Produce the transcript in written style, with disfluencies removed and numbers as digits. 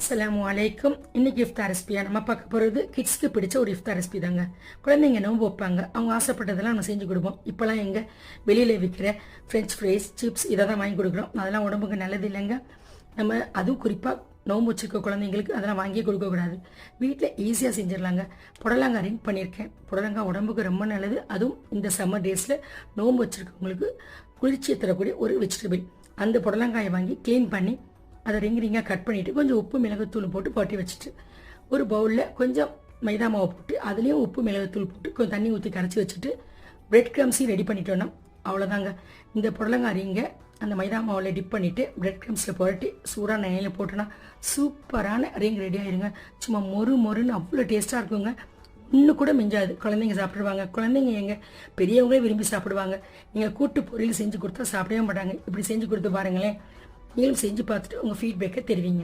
அஸ்ஸலாமு அலைக்கும். இன்னைக்கு இஃப்தார் ரெசிபியாக நம்ம பார்க்க போகிறது கிட்ஸ்க்கு பிடிச்ச ஒரு இஃப்தார் ரெசிபி தாங்க. குழந்தைங்க நோன்பு வைப்பாங்க, அவங்க ஆசைப்பட்டதெல்லாம் நம்ம செஞ்சு கொடுப்போம். இப்போலாம் எங்கள் வெளியில் விற்கிற ஃப்ரெஞ்ச் ஃப்ரைஸ், சிப்ஸ் இதை தான் வாங்கி கொடுக்குறோம். அதெல்லாம் உடம்புக்கு நல்லது இல்லைங்க. நம்ம அதுவும் குறிப்பாக நோன்பு வச்சுருக்க குழந்தைங்களுக்கு அதெல்லாம் வாங்கியே கொடுக்கக்கூடாது. வீட்டில் ஈஸியாக செஞ்சிடலாங்க. புடலங்காய் ரிங் பண்ணியிருக்கேன். புடலங்காய் உடம்புக்கு ரொம்ப நல்லது. அதுவும் இந்த சம்மர் டேஸில் நோன்பு வச்சுருக்கவங்களுக்கு குளிர்ச்சியை தரக்கூடிய ஒரு வெஜிடபிள். அந்த புடலங்காயை வாங்கி க்ளீன் பண்ணி அதை ரிங்காக கட் பண்ணிவிட்டு கொஞ்சம் உப்பு மிளகுத்தூள் போட்டு பட்டி வச்சுட்டு ஒரு பவுலில் கொஞ்சம் மைதா மாவை போட்டு அதுலேயும் உப்பு மிளகுத்தூள் போட்டு கொஞ்சம் தண்ணி ஊற்றி கரைச்சி வச்சுட்டு பிரெட் க்ரம்ஸையும் ரெடி பண்ணிட்டோன்னா அவ்வளோதாங்க. இந்த புடலங்காய் ரிங்கை அந்த மைதா மாவில் டிப் பண்ணிவிட்டு பிரெட் க்ரம்ஸில் புரட்டி சூடான எண்ணெயில் போட்டோன்னா சூப்பரான ரிங் ரெடி ஆயிருங்க. சும்மா மொறுன்னு அவ்வளோ டேஸ்ட்டாக இருக்குங்க. இன்னும் கூட மிஞ்சாது. குழந்தைங்க சாப்பிடுவாங்க. குழந்தைங்க எங்கள் பெரியவங்களே விரும்பி சாப்பிடுவாங்க. நீங்கள் கூட்டு பொரியல் செஞ்சு கொடுத்தா சாப்பிடவே மாட்டாங்க. இப்படி செஞ்சு கொடுத்து பாருங்களேன். நீங்களும் செஞ்சு பார்த்துட்டு உங்கள் ஃபீட்பேக்கை தெரிவிங்க.